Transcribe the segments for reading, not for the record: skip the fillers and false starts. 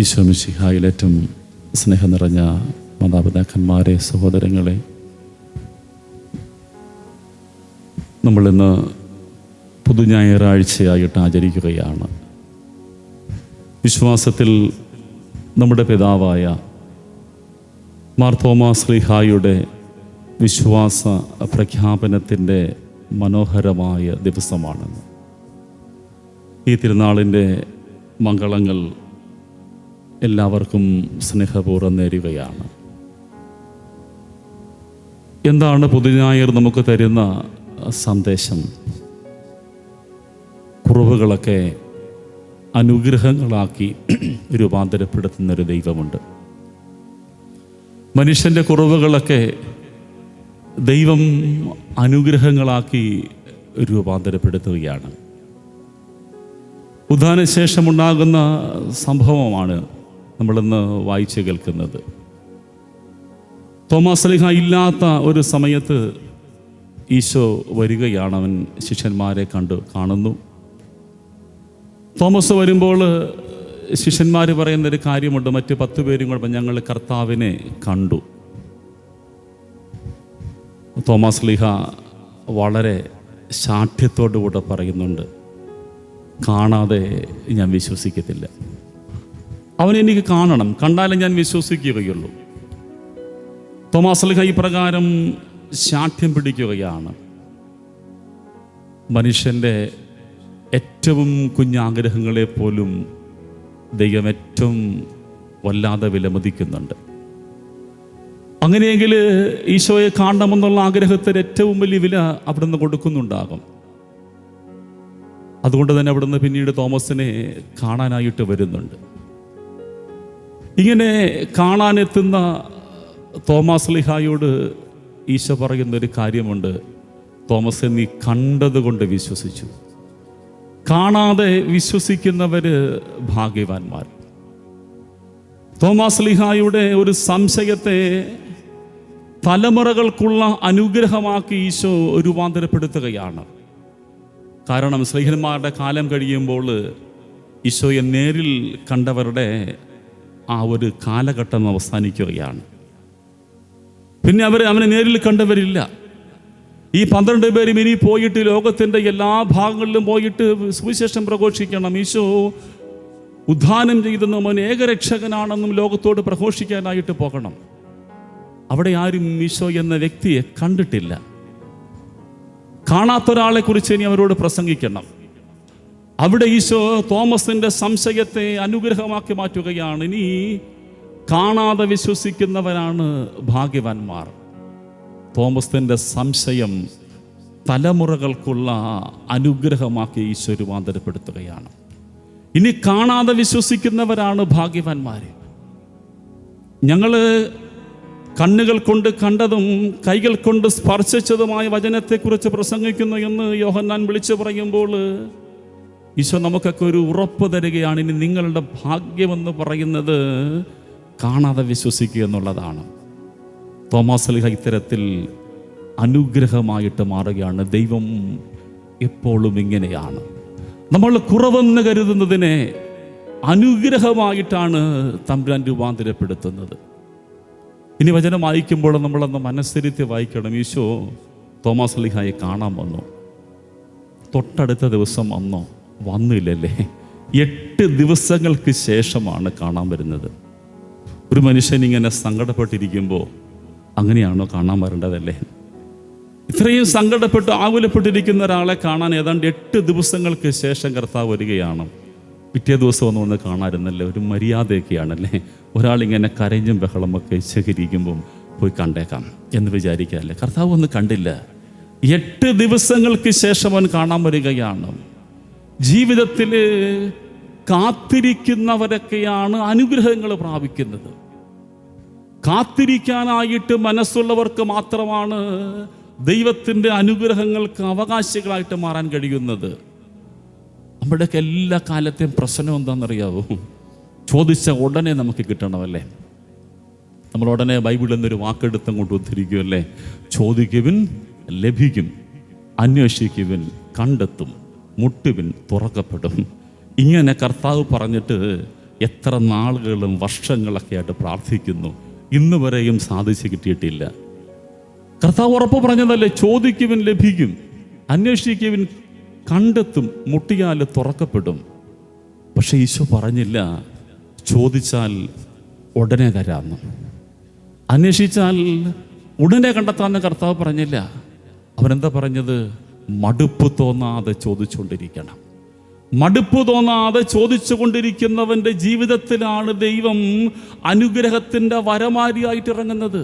ഈശോ മിശിഹായിൽ ഏറ്റവും സ്നേഹം നിറഞ്ഞ മാതാപിതാക്കന്മാരെ, സഹോദരങ്ങളെ, നമ്മളിന്ന് പുതുഞായറാഴ്ചയായിട്ട് ആചരിക്കുകയാണ്. വിശ്വാസത്തിൽ നമ്മുടെ പിതാവായ മാർ തോമാസ് ശ്ലീഹായുടെ വിശ്വാസ പ്രഖ്യാപനത്തിൻ്റെ മനോഹരമായ ദിവസമാണെന്ന്. ഈ തിരുനാളിൻ്റെ മംഗളങ്ങൾ എല്ലാവർക്കും സ്നേഹപൂർവ്വം നേരുകയാണ്. എന്താണ് പുതുഞായർ നമുക്ക് തരുന്ന സന്ദേശം? കുറവുകളൊക്കെ അനുഗ്രഹങ്ങളാക്കി രൂപാന്തരപ്പെടുത്തുന്നൊരു ദൈവമുണ്ട്. മനുഷ്യൻ്റെ കുറവുകളൊക്കെ ദൈവം അനുഗ്രഹങ്ങളാക്കി രൂപാന്തരപ്പെടുത്തുകയാണ്. ഉദ്ധാനശേഷമുണ്ടാകുന്ന സംഭവമാണ് നമ്മളിന്ന് വായിച്ച് കേൾക്കുന്നത്. തോമാസ് ശ്ലീഹ ഇല്ലാത്ത ഒരു സമയത്ത് ഈശോ വരികയാണ്. അവൻ ശിഷ്യന്മാരെ കാണുന്നു. തോമസ് വരുമ്പോൾ ശിഷ്യന്മാർ പറയുന്നൊരു കാര്യമുണ്ട്. മറ്റ് 10 പേരും കൂടെ ഞങ്ങൾ കർത്താവിനെ കണ്ടു. തോമാസ് ശ്ലീഹ വളരെ ശാഠ്യത്തോടുകൂടെ പറയുന്നുണ്ട്, കാണാതെ ഞാൻ വിശ്വസിക്കത്തില്ല. അവനെനിക്ക് കാണണം, കണ്ടാലേ ഞാൻ വിശ്വസിക്കുകയുള്ളൂ. തോമാസ് ശ്ലീഹ ഇപ്രകാരം ശാഠ്യം പിടിക്കുകയാണ്. മനുഷ്യൻ്റെ ഏറ്റവും കുഞ്ഞാഗ്രഹങ്ങളെ പോലും ദൈവം ഏറ്റവും വല്ലാതെ വിലമതിക്കുന്നുണ്ട്. അങ്ങനെയെങ്കിൽ ഈശോയെ കാണണമെന്നുള്ള ആഗ്രഹത്തിന് ഏറ്റവും വലിയ വില അവിടുന്ന് കൊടുക്കുന്നുണ്ടാകും. അതുകൊണ്ട് തന്നെ അവിടുന്ന് പിന്നീട് തോമസിനെ കാണാനായിട്ട് വരുന്നുണ്ട്. ഇങ്ങനെ കാണാനെത്തുന്ന തോമാസ് ശ്ലീഹായോട് ഈശോ പറയുന്നൊരു കാര്യമുണ്ട്. തോമസ്, നീ കണ്ടതുകൊണ്ട് വിശ്വസിച്ചു. കാണാതെ വിശ്വസിക്കുന്നവർ ഭാഗ്യവാന്മാർ. തോമാസ് ശ്ലീഹായുടെ ഒരു സംശയത്തെ തലമുറകൾക്കുള്ള അനുഗ്രഹമാക്കി ഈശോ രൂപാന്തരപ്പെടുത്തുകയാണ്. കാരണം ശ്ലീഹന്മാരുടെ കാലം കഴിയുമ്പോൾ ഈശോയെ നേരിൽ കണ്ടവരുടെ ആ ഒരു കാലഘട്ടം അവസാനിക്കുകയാണ്. പിന്നെ അവനെ നേരിൽ കണ്ടവരില്ല. ഈ 12 പേരും ഇനി പോയിട്ട് ലോകത്തിൻ്റെ എല്ലാ ഭാഗങ്ങളിലും പോയിട്ട് സുവിശേഷം പ്രഘോഷിക്കണം. ഈശോ ഉദ്ധാനം ചെയ്തെന്നും അവൻ ഏകരക്ഷകനാണെന്നും ലോകത്തോട് പ്രഘോഷിക്കാനായിട്ട് പോകണം. അവിടെ ആരും ഈശോ എന്ന വ്യക്തിയെ കണ്ടിട്ടില്ല. കാണാത്തൊരാളെക്കുറിച്ച് ഇനി അവരോട് പ്രസംഗിക്കണം. അവിടെ ഈശോ തോമസിൻ്റെ സംശയത്തെ അനുഗ്രഹമാക്കി മാറ്റുകയാണ്. ഇനി കാണാതെ വിശ്വസിക്കുന്നവരാണ് ഭാഗ്യവാന്മാർ. തോമസിൻ്റെ സംശയം തലമുറകൾക്കുള്ള അനുഗ്രഹമാക്കി ഈശോ രൂപാന്തരപ്പെടുത്തുകയാണ്. ഇനി കാണാതെ വിശ്വസിക്കുന്നവരാണ് ഭാഗ്യവാന്മാർ. ഞങ്ങൾ കണ്ണുകൾ കൊണ്ട് കണ്ടതും കൈകൾ കൊണ്ട് സ്പർശിച്ചതുമായ വചനത്തെക്കുറിച്ച് പ്രസംഗിക്കുന്നു എന്ന് യോഹന്നാൻ വിളിച്ചു പറയുമ്പോൾ ഈശോ നമുക്കൊക്കെ ഒരു ഉറപ്പ് തരികയാണ്. ഇനി നിങ്ങളുടെ ഭാഗ്യമെന്ന് പറയുന്നത് കാണാതെ വിശ്വസിക്കുക എന്നുള്ളതാണ്. തോമാസ് ശ്ലീഹ ഇത്തരത്തിൽ അനുഗ്രഹമായിട്ട് മാറുകയാണ്. ദൈവം എപ്പോഴും ഇങ്ങനെയാണ്. നമ്മൾ കുറവെന്ന് കരുതുന്നതിനെ അനുഗ്രഹമായിട്ടാണ് തമ്പുരാൻ രൂപാന്തരപ്പെടുത്തുന്നത്. ഇനി വചനം വായിക്കുമ്പോൾ നമ്മളന്ന് മനസ്സിരുത്തി വായിക്കണം. ഈശോ തോമാസ് ശ്ലീഹായെ കാണാൻ വന്നു. തൊട്ടടുത്ത ദിവസം വന്നില്ലല്ലേ? 8 ദിവസങ്ങൾക്ക് ശേഷമാണ് കാണാൻ വരുന്നത്. ഒരു മനുഷ്യൻ ഇങ്ങനെ സങ്കടപ്പെട്ടിരിക്കുമ്പോൾ അങ്ങനെയാണോ കാണാൻ വരേണ്ടതല്ലേ? ഇത്രയും സങ്കടപ്പെട്ട് ആകുലപ്പെട്ടിരിക്കുന്ന ഒരാളെ കാണാൻ ഏതാണ്ട് 8 ദിവസങ്ങൾക്ക് ശേഷം കർത്താവ് വരികയാണ്. പിറ്റേ ദിവസം ഒന്ന് കാണാറുന്നല്ലേ? ഒരു മര്യാദയൊക്കെയാണല്ലേ? ഒരാളിങ്ങനെ കരഞ്ഞും ബഹളമൊക്കെ ശേഖരിക്കുമ്പം പോയി കണ്ടേക്കാം എന്ന് വിചാരിക്കാല്ലേ? കർത്താവ് ഒന്നും കണ്ടില്ല. 8 ദിവസങ്ങൾക്ക് ശേഷം അവൻ കാണാൻ വരികയാണ്. ജീവിതത്തിൽ കാത്തിരിക്കുന്നവരൊക്കെയാണ് അനുഗ്രഹങ്ങൾ പ്രാപിക്കുന്നത്. കാത്തിരിക്കാനായിട്ട് മനസ്സുള്ളവർക്ക് മാത്രമാണ് ദൈവത്തിൻ്റെ അനുഗ്രഹങ്ങൾക്ക് അവകാശികളായിട്ട് മാറാൻ കഴിയുന്നത്. നമ്മുടെയൊക്കെ എല്ലാ കാലത്തെയും പ്രശ്നം എന്താണെന്നറിയാവോ? ചോദിച്ച ഉടനെ നമുക്ക് കിട്ടണമല്ലേ? നമ്മൾ ഉടനെ ബൈബിളിൽ നിന്നൊരു വാക്കെടുത്തും കൊണ്ട് ഉദ്ധരിക്കുമല്ലേ? ചോദിക്കുവിൻ ലഭിക്കും, അന്വേഷിക്കുവിൻ കണ്ടെത്തും, മുട്ടുവിൻ തുറക്കപ്പെടും. ഇങ്ങനെ കർത്താവ് പറഞ്ഞിട്ട് എത്ര നാളുകളും വർഷങ്ങളൊക്കെ ആയിട്ട് പ്രാർത്ഥിക്കുന്നു, ഇന്ന് വരെയും സാധിച്ചു കിട്ടിയിട്ടില്ല. കർത്താവ് ഉറപ്പ് പറഞ്ഞതല്ലേ, ചോദിക്കുവിൻ ലഭിക്കും, അന്വേഷിക്കുവിൻ കണ്ടെത്തും, മുട്ടിയാൽ തുറക്കപ്പെടും. പക്ഷെ ഈശോ പറഞ്ഞില്ല ചോദിച്ചാൽ ഉടനെ തരാമെന്ന്, അന്വേഷിച്ചാൽ ഉടനെ കണ്ടെത്താമെന്ന് കർത്താവ് പറഞ്ഞില്ല. അവനെന്താ പറഞ്ഞത്? മടുപ്പ് തോന്നാതെ ചോദിച്ചുകൊണ്ടിരിക്കണം. മടുപ്പ് തോന്നാതെ ചോദിച്ചു കൊണ്ടിരിക്കുന്നവൻ്റെ ജീവിതത്തിലാണ് ദൈവം അനുഗ്രഹത്തിൻ്റെ വരമാരിയായിട്ട് ഇറങ്ങുന്നത്.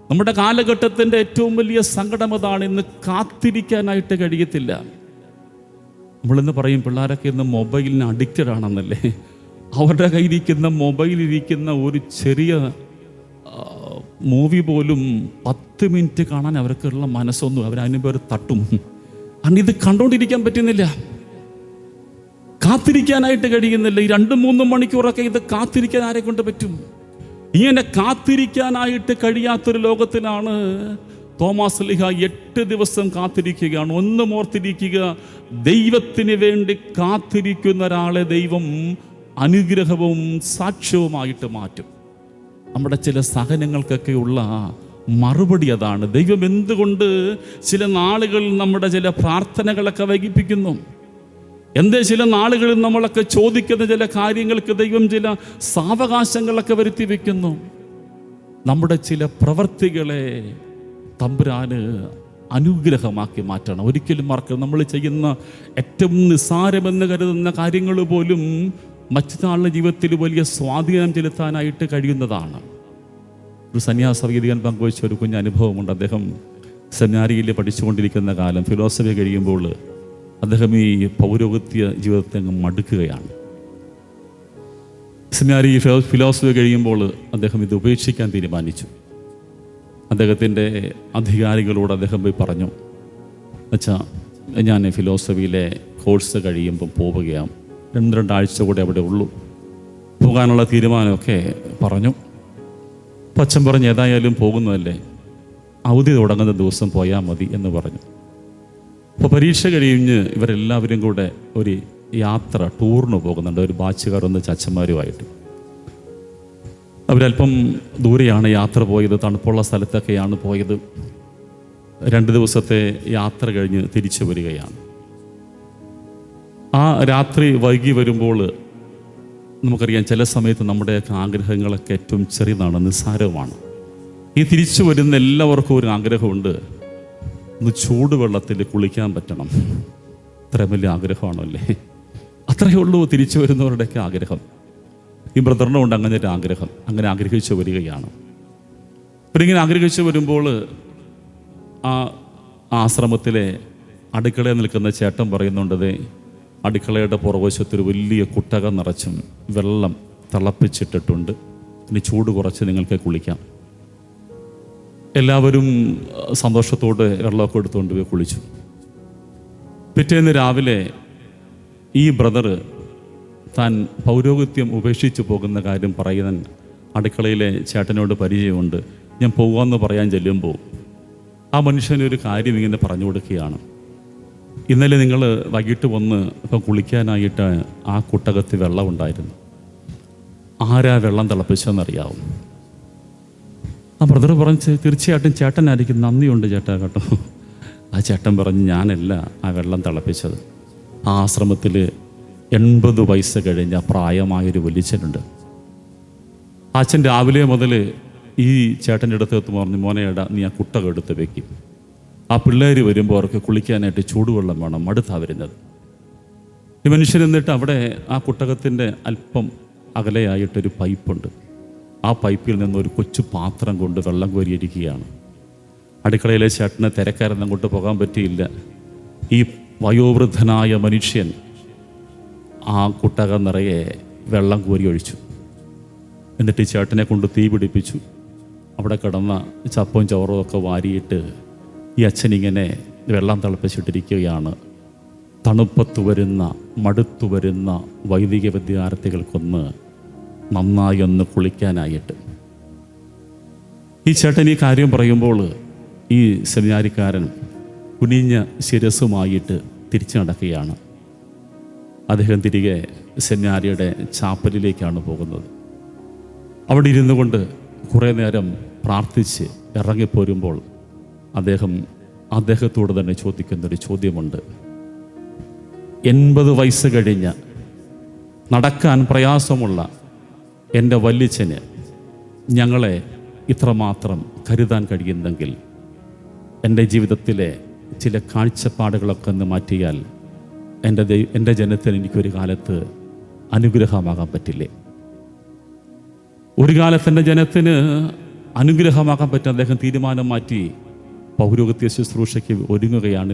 നമ്മുടെ കാലഘട്ടത്തിൻ്റെ ഏറ്റവും വലിയ സങ്കടം അതാണ്. ഇന്ന് കാത്തിരിക്കാനായിട്ട് കഴിയത്തില്ല. നമ്മളിന്ന് പറയും പിള്ളേരൊക്കെ ഇന്ന് മൊബൈലിന് അഡിക്റ്റഡ് ആണെന്നല്ലേ. അവരുടെ കയ്യിലിരിക്കുന്ന മൊബൈലിരിക്കുന്ന ഒരു ചെറിയ മൂവി പോലും 10 മിനിറ്റ് കാണാൻ അവർക്കുള്ള മനസ്സൊന്നും അവരതിനുപേർ തട്ടും. കാരണം ഇത് കണ്ടുകൊണ്ടിരിക്കാൻ പറ്റുന്നില്ല, കാത്തിരിക്കാനായിട്ട് കഴിയുന്നില്ല. ഈ 2-3 മണിക്കൂറൊക്കെ ഇത് കാത്തിരിക്കാൻ ആരെ കൊണ്ട് പറ്റും? ഇങ്ങനെ കാത്തിരിക്കാനായിട്ട് കഴിയാത്തൊരു ലോകത്തിലാണ് തോമാസ് ലീഹ 8 ദിവസം കാത്തിരിക്കുകയാണ്. ഒന്നും ഓർത്തിരിക്കുക, ദൈവത്തിന് വേണ്ടി കാത്തിരിക്കുന്ന ഒരാളെ ദൈവം അനുഗ്രഹവും സാക്ഷ്യവുമായിട്ട് മാറ്റും. നമ്മുടെ ചില സഹനങ്ങൾക്കൊക്കെയുള്ള മറുപടി അതാണ്. ദൈവം എന്തുകൊണ്ട് ചില നാളുകൾ നമ്മുടെ ചില പ്രാർത്ഥനകളൊക്കെ വൈകിപ്പിക്കുന്നു? എന്തേ ചില നാളുകളിൽ നമ്മളൊക്കെ ചോദിക്കുന്ന ചില കാര്യങ്ങൾക്ക് ദൈവം ചില സാവകാശങ്ങളൊക്കെ വരുത്തി വയ്ക്കുന്നു? നമ്മുടെ ചില പ്രവൃത്തികളെ തമ്പുരാന് അനുഗ്രഹമാക്കി മാറ്റണം. ഒരിക്കലും നമ്മൾ ചെയ്യുന്ന ഏറ്റവും നിസ്സാരമെന്ന് കരുതുന്ന കാര്യങ്ങൾ പോലും മറ്റൊരാളുടെ ജീവിതത്തിൽ വലിയ സ്വാധീനം ചെലുത്താനായിട്ട് കഴിയുന്നതാണ്. ഒരു സന്യാസ വൈദികൻ പങ്കുവച്ച ഒരു കുഞ്ഞ് അനുഭവമുണ്ട്. അദ്ദേഹം സെമിനാരിയിൽ പഠിച്ചുകൊണ്ടിരിക്കുന്ന കാലം, ഫിലോസഫി കഴിയുമ്പോൾ അദ്ദേഹം ഈ പൗരോഹിത്യ ജീവിതത്തെ അങ്ങ് മടുക്കുകയാണ്. സെമിനാരി ഫിലോസഫി കഴിയുമ്പോൾ അദ്ദേഹം ഇത് ഉപേക്ഷിക്കാൻ തീരുമാനിച്ചു. അദ്ദേഹത്തിൻ്റെ അധികാരികളോട് അദ്ദേഹം പോയി പറഞ്ഞു, അച്ഛാ ഞാൻ ഫിലോസഫിയിലെ കോഴ്സ് കഴിയുമ്പം പോവുകയാണ്, 2 ആഴ്ച കൂടെ അവിടെ ഉള്ളൂ, പോകാനുള്ള തീരുമാനമൊക്കെ പറഞ്ഞു. അപ്പം അച്ഛൻ പറഞ്ഞ് ഏതായാലും പോകുന്നതല്ലേ, അവധി തുടങ്ങുന്ന ദിവസം പോയാൽ മതി എന്ന് പറഞ്ഞു. അപ്പോൾ പരീക്ഷ കഴിഞ്ഞ് ഇവരെല്ലാവരും കൂടെ ഒരു യാത്ര, ടൂറിന് പോകുന്നുണ്ട്. ഒരു ബാച്ചുകാർ ഒന്നിച്ച് അച്ഛന്മാരുമായിട്ട്. അവരല്പം ദൂരെയാണ് യാത്ര പോയത്, തണുപ്പുള്ള സ്ഥലത്തൊക്കെയാണ് പോയത്. 2 ദിവസത്തെ യാത്ര കഴിഞ്ഞ് തിരിച്ചു വരികയാണ്. ആ രാത്രി വൈകി വരുമ്പോൾ നമുക്കറിയാം, ചില സമയത്ത് നമ്മുടെയൊക്കെ ആഗ്രഹങ്ങളൊക്കെ ഏറ്റവും ചെറിയതാണ്, നിസ്സാരവുമാണ്. ഈ തിരിച്ചു വരുന്ന എല്ലാവർക്കും ഒരു ആഗ്രഹമുണ്ട്, ഒന്ന് ചൂടുവെള്ളത്തിൽ കുളിക്കാൻ പറ്റണം. അത്ര വലിയ ആഗ്രഹമാണല്ലേ? അത്രയേ ഉള്ളൂ തിരിച്ചു വരുന്നവരുടെയൊക്കെ ആഗ്രഹം. ഈ ബ്രദറിനുണ്ട് അങ്ങനെ ഒരു ആഗ്രഹം. അങ്ങനെ ആഗ്രഹിച്ചു വരികയാണ്. പിന്നെ ഇങ്ങനെ ആഗ്രഹിച്ചു വരുമ്പോൾ ആ ആശ്രമത്തിലെ അടുക്കളയിൽ നിൽക്കുന്ന ചേട്ടൻ പറയുന്നുണ്ടത്, അടുക്കളയുടെ പുറവശത്തൊരു വലിയ കുട്ടകം നിറച്ചും വെള്ളം തിളപ്പിച്ചിട്ടിട്ടുണ്ട്, ഇനി ചൂട് കുറച്ച് നിങ്ങൾക്ക് കുളിക്കാം. എല്ലാവരും സന്തോഷത്തോടെ വെള്ളമൊക്കെ എടുത്തുകൊണ്ട് പോയി കുളിച്ചു. പിറ്റേന്ന് രാവിലെ ഈ ബ്രദർ താൻ പൗരോഹിത്യം ഉപേക്ഷിച്ച് പോകുന്ന കാര്യം പറയുന്ന അടുക്കളയിലെ ചേട്ടനോട് പരിചയമുണ്ട്. ഞാൻ പോകാമെന്ന് പറയാൻ ചെല്ലുമ്പോൾ ആ മനുഷ്യനൊരു കാര്യം ഇങ്ങനെ പറഞ്ഞു കൊടുക്കുകയാണ്. ഇന്നലെ നിങ്ങൾ വൈകിട്ട് വന്ന് ഇപ്പം കുളിക്കാനായിട്ട് ആ കുട്ടകത്തിൽ വെള്ളം ഉണ്ടായിരുന്നു, ആരാ വെള്ളം തിളപ്പിച്ചതെന്നറിയാവും? ആ ബ്രദർ പറഞ്ഞ്, തീർച്ചയായിട്ടും ചേട്ടനായിരിക്കും, നന്ദിയുണ്ട് ചേട്ടാ കേട്ടോ. ആ ചേട്ടൻ പറഞ്ഞ്, ഞാനല്ല ആ വെള്ളം തിളപ്പിച്ചത്. ആ ആശ്രമത്തിൽ 80 വയസ്സ് കഴിഞ്ഞ പ്രായമായൊരു വലിച്ചനുണ്ട്. അച്ഛൻ രാവിലെ മുതൽ ഈ ചേട്ടൻ്റെ അടുത്ത് എത്തുമ്പോൾ പറഞ്ഞു, മോനെടാ നീ ആ കുട്ടകം എടുത്ത് വെക്കും, ആ പിള്ളേർ വരുമ്പോൾ അവർക്ക് കുളിക്കാനായിട്ട് ചൂടുവെള്ളം വേണം, മടുത്താ വരുന്നത്. ഈ മനുഷ്യൻ എന്നിട്ട് അവിടെ ആ കുട്ടകത്തിൻ്റെ അല്പം അകലെയായിട്ടൊരു പൈപ്പുണ്ട്. ആ പൈപ്പിൽ നിന്നൊരു കൊച്ചു പാത്രം കൊണ്ട് വെള്ളം കോരിയിരിക്കുകയാണ്. അടുക്കളയിലെ ചേട്ടന് തിരക്കാരൻ അങ്ങോട്ട് പോകാൻ പറ്റിയില്ല. ഈ വയോവൃദ്ധനായ മനുഷ്യൻ ആ കുട്ടകം നിറയെ വെള്ളം കോരി ഒഴിച്ചു. എന്നിട്ട് ഈ ചേട്ടനെ കൊണ്ട് തീ പിടിപ്പിച്ചു. അവിടെ കിടന്ന ചപ്പവും ചോറും ഒക്കെ വാരിയിട്ട് ഈ അച്ഛനിങ്ങനെ വെള്ളം തിളപ്പിച്ചിട്ടിരിക്കുകയാണ്. തണുപ്പത്ത് വരുന്ന മടുത്തു വരുന്ന വൈദിക വിദ്യാർത്ഥികൾക്കൊന്ന് നന്നായി ഒന്ന് കുളിക്കാനായിട്ട്. ഈ ചേട്ടൻ ഈ കാര്യം പറയുമ്പോൾ ഈ സെമിനാരിക്കാരൻ കുനിഞ്ഞ ശിരസുമായിട്ട് തിരിച്ചു നടക്കുകയാണ്. അദ്ദേഹം തിരികെ സെമിനാരിയുടെ ചാപ്പലിലേക്കാണ് പോകുന്നത്. അവിടെ ഇരുന്നു കൊണ്ട് കുറേ നേരം പ്രാർത്ഥിച്ച് ഇറങ്ങിപ്പോരുമ്പോൾ അദ്ദേഹത്തോട് തന്നെ ചോദിക്കുന്നൊരു ചോദ്യമുണ്ട്. 80 വയസ്സ് കഴിഞ്ഞ നടക്കാൻ പ്രയാസമുള്ള എൻ്റെ വല്യച്ഛന് ഞങ്ങളെ ഇത്രമാത്രം കരുതാൻ കഴിയുന്നെങ്കിൽ എൻ്റെ ജീവിതത്തിലെ ചില കാഴ്ചപ്പാടുകളൊക്കെ ഒന്ന് മാറ്റിയാൽ എൻ്റെ ജനത്തിന് എനിക്കൊരു കാലത്ത് അനുഗ്രഹമാകാൻ പറ്റില്ലേ? ഒരു കാലത്ത് എൻ്റെ ജനത്തിന് അനുഗ്രഹമാകാൻ പറ്റുന്ന അദ്ദേഹം തീരുമാനം മാറ്റി പൗരോഹിത്യ ശുശ്രൂഷയ്ക്ക് ഒരുങ്ങുകയാണ്.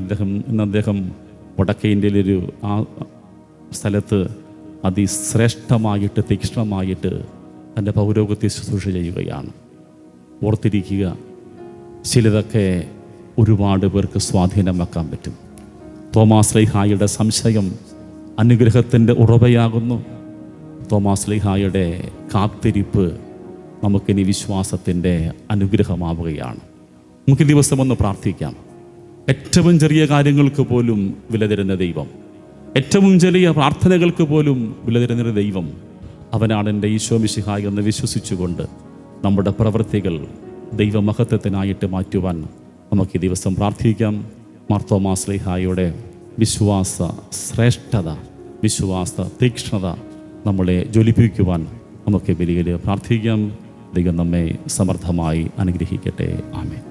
ഇന്ന് അദ്ദേഹം വടക്കേ ഇന്ത്യയിലൊരു ആ സ്ഥലത്ത് അതിശ്രേഷ്ഠമായിട്ട് തീക്ഷ്ണമായിട്ട് തൻ്റെ പൗരോഹിത്യ ശുശ്രൂഷ ചെയ്യുകയാണ്. ഓർത്തിരിക്കുക, ചിലതൊക്കെ ഒരുപാട് പേർക്ക് സ്വാധീനമാക്കാൻ പറ്റും. തോമാസ് ശ്ലീഹായുടെ സംശയം അനുഗ്രഹത്തിൻ്റെ ഉറവയാകുന്നു. തോമാസ് ശ്ലീഹായുടെ കാത്തിരിപ്പ് നമുക്കിനി വിശ്വാസത്തിൻ്റെ അനുഗ്രഹമാവുകയാണ്. നമുക്ക് ദിവസം ഒന്ന് പ്രാർത്ഥിക്കാം. ഏറ്റവും ചെറിയ കാര്യങ്ങൾക്ക് പോലും വില തരുന്ന ദൈവം, ഏറ്റവും ചെറിയ പ്രാർത്ഥനകൾക്ക് പോലും വില തരുന്നൊരു ദൈവം, അവനാണ് എൻ്റെ ഈശോ മിശിഹായി എന്ന് വിശ്വസിച്ചുകൊണ്ട് നമ്മുടെ പ്രവൃത്തികൾ ദൈവമഹത്വത്തിനായിട്ട് മാറ്റുവാൻ നമുക്ക് ഈ ദിവസം പ്രാർത്ഥിക്കാം. മാർത്തോമാ ശ്ലീഹായുടെ വിശ്വാസ ശ്രേഷ്ഠത, വിശ്വാസ തീക്ഷ്ണത നമ്മളെ ജ്വലിപ്പിക്കുവാൻ നമുക്ക് ബലിയിൽ പ്രാർത്ഥിക്കാം. ദൈവം നമ്മെ സമർത്ഥമായി അനുഗ്രഹിക്കട്ടെ. ആമേൻ.